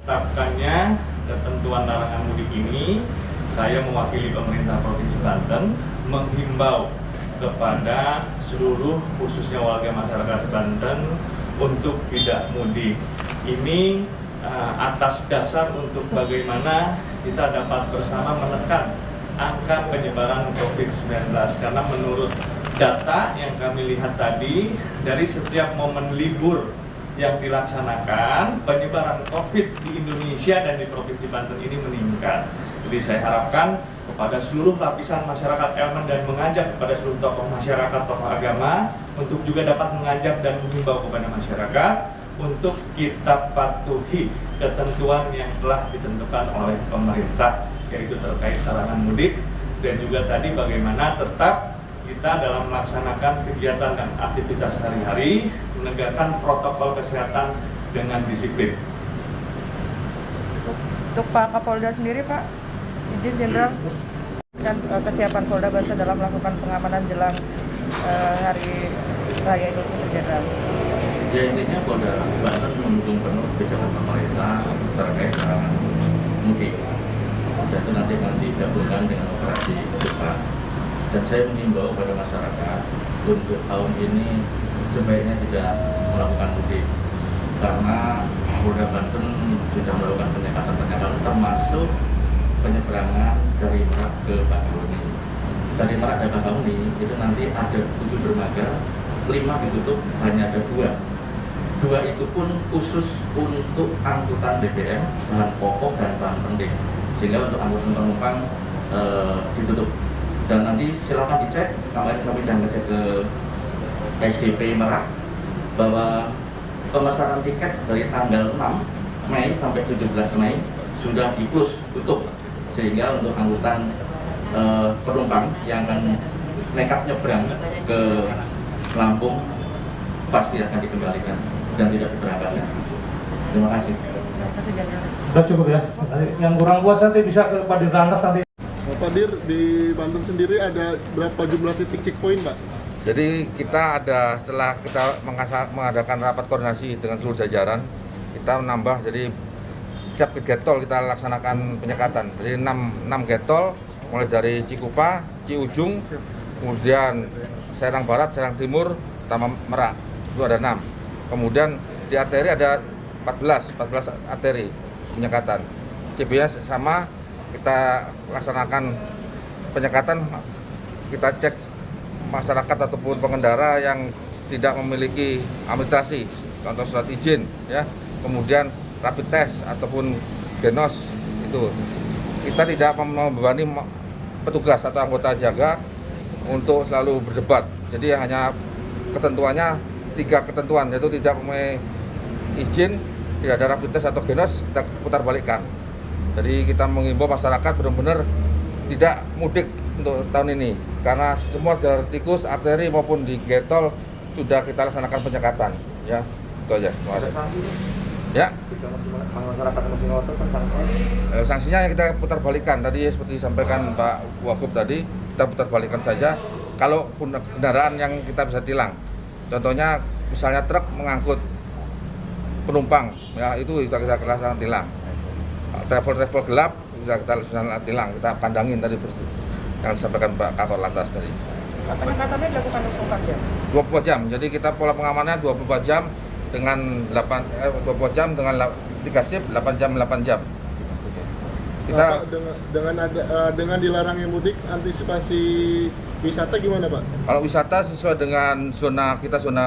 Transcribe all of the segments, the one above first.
ditetapkannya ketentuan larangan mudik ini, saya mewakili pemerintah Provinsi Banten menghimbau kepada seluruh khususnya warga masyarakat Banten untuk tidak mudik. Ini atas dasar untuk bagaimana kita dapat bersama menekan angka penyebaran COVID-19, karena menurut data yang kami lihat tadi, dari setiap momen libur yang dilaksanakan, penyebaran COVID di Indonesia dan di Provinsi Banten ini meningkat. Jadi saya harapkan kepada seluruh lapisan masyarakat elemen dan mengajak kepada seluruh tokoh masyarakat, tokoh agama untuk juga dapat mengajak dan menghimbau kepada masyarakat untuk kita patuhi ketentuan yang telah ditentukan oleh pemerintah, yaitu terkait larangan mudik, dan juga tadi bagaimana tetap kita dalam melaksanakan kegiatan dan aktivitas sehari-hari menegakkan protokol kesehatan dengan disiplin. Untuk Pak Kapolda sendiri, Pak, izin Jenderal dan kesiapan Polda Banten dalam melakukan pengamanan jelang Hari Raya Idul Fitri, Jenderal. Ya, intinya Polda Banten mendukung penuh kebijakan pemerintah terkait larangan mudik, dan itu nanti akan digabungkan dengan operasi cepat. Dan saya mengimbau pada masyarakat untuk tahun ini sebaiknya tidak melakukan mudik, karena Polda Banten sudah melakukan penyekatan termasuk penyeberangan dari Merak ke Bakahuni. Dari Merak ke Bakahuni itu nanti ada 7 dermaga, 5 ditutup, hanya ada 2. 2 itu pun khusus untuk angkutan BBM, bahan pokok dan bahan penting, sehingga untuk angkutan penumpang ditutup. Dan nanti silakan dicek, kemarin kami sudah ngecek ke SDP Merak bahwa pemesanan tiket dari tanggal 6 Mei sampai 17 Mei sudah tutup, sehingga untuk angkutan penumpang yang akan nekat nyebrang ke Lampung pasti akan dikembalikan dan tidak diberangkatkan. Terima kasih. Sudah cukup ya. Yang kurang puas nanti bisa ke Pak Dirlantas nanti. Pak Dir, di Banten sendiri ada berapa jumlah titik checkpoint, Pak? Jadi kita ada, setelah kita mengadakan rapat koordinasi dengan seluruh jajaran, kita menambah, jadi setiap gate tol kita laksanakan penyekatan. Jadi 6 gate tol, mulai dari Cikupa, Ciujung, kemudian Serang Barat, Serang Timur, Tama Merak, itu ada 6. Kemudian di arteri ada 14 arteri penyekatan. CBS sama, kita laksanakan penyekatan, kita cek masyarakat ataupun pengendara yang tidak memiliki administrasi, contoh surat izin, ya, kemudian rapid test ataupun genos, itu kita tidak membebani petugas atau anggota jaga untuk selalu berdebat. Jadi hanya ketentuannya 3 ketentuan, yaitu tidak memiliki izin, tidak ada rapid test atau genos, kita putar balikkan. Jadi kita mengimbau masyarakat benar-benar tidak mudik untuk tahun ini, karena semua jalur tikus, arteri maupun di gate tol sudah kita laksanakan penyekatan. Ya, itu aja. Terima kasih. Ya. Sanksinya yang kita putar balikan tadi seperti disampaikan Pak Wagub tadi, kita putar balikan saja. Kalau kendaraan yang kita bisa tilang, contohnya misalnya truk mengangkut penumpang, ya itu kita laksanakan tilang. Travel gelap kita laksanakan tilang, kita pandangin tadi yang disampaikan Pak Kakor Lantas tadi. Penyekatannya dilakukan 24 jam? 24 jam, jadi kita pola pengamanannya 24 jam dengan 24 jam dengan 3 shift, 8 jam. Kita dengan dilarangnya mudik, antisipasi wisata gimana, Pak? Kalau wisata sesuai dengan zona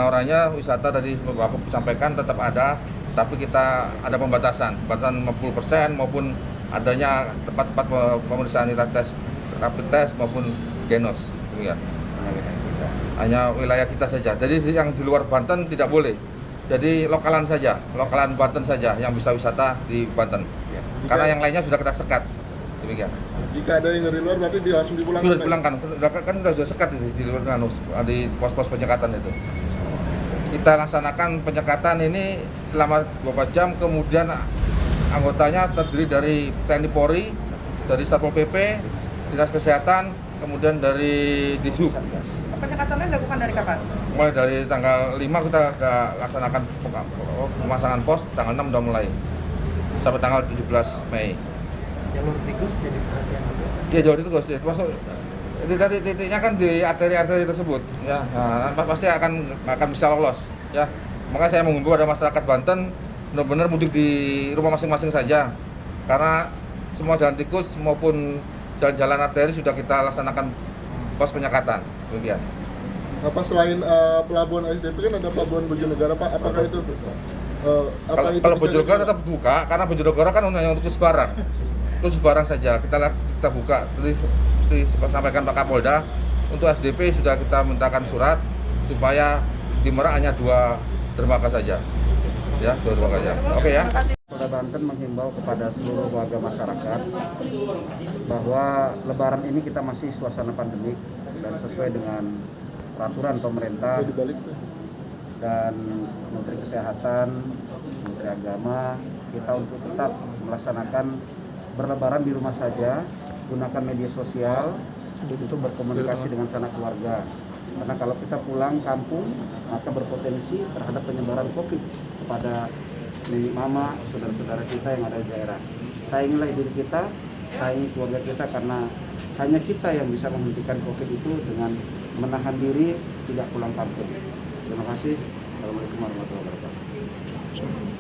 oranye, wisata tadi Bapak sampaikan tetap ada, tapi kita ada pembatasan 50% maupun adanya tempat-tempat pemeriksaan rapid test maupun genos. Demikian. Hanya wilayah kita saja. Jadi yang di luar Banten tidak boleh. Jadi lokalan saja, lokalan Banten saja yang bisa wisata di Banten. Karena yang lainnya sudah kita sekat. Demikian. Jika ada yang dari luar berarti langsung dipulangkan. Sudah dipulangkan. Kan sudah sekat di pos-pos penyekatan itu. Kita laksanakan penyekatan ini selama 24 jam, kemudian anggotanya terdiri dari TNI Polri, dari Satpol PP, Dinas Kesehatan, kemudian dari Dishub. Penyekatannya dilakukan dari kapan? Mulai dari tanggal 5 kita sudah laksanakan pemasangan pos, tanggal 6 sudah mulai. sampai tanggal 17 Mei. Jalur tikus jadi perhatian juga. Iya, jalur tikus ya, termasuk titik-titiknya kan di arteri-arteri tersebut ya. Nah, pasti akan bisa lolos ya. Maka saya menghimbau pada masyarakat Banten benar-benar mudik di rumah masing-masing saja. Karena semua jalan tikus maupun jalan-jalan arteri sudah kita laksanakan pos penyekatan. Demikian. Apa selain pelabuhan ASDP kan ada pelabuhan Bojonegara Pak? Apakah itu Kalau Bojonegara tetap buka karena Bojonegara kan hanya untuk barang. Khusus barang saja kita buka. Jadi sampaikan Pak Kapolda untuk SDP sudah kita mintakan surat supaya di Merak hanya 2 dermaga saja. Ya, 2 dermaga saja. Oke ya. Polda Banten menghimbau kepada seluruh warga masyarakat bahwa Lebaran ini kita masih suasana pandemik dan sesuai dengan peraturan pemerintah dan Menteri Kesehatan, Menteri Agama, kita untuk tetap melaksanakan berlebaran di rumah saja, gunakan media sosial untuk berkomunikasi dengan sanak keluarga. Karena kalau kita pulang kampung, maka berpotensi terhadap penyebaran COVID kepada nenek mama, saudara-saudara kita yang ada di daerah. Sayangilah diri kita, sayangi keluarga kita, karena hanya kita yang bisa menghentikan COVID itu dengan menahan diri tidak pulang kampung. Terima kasih. Assalamualaikum warahmatullahi wabarakatuh.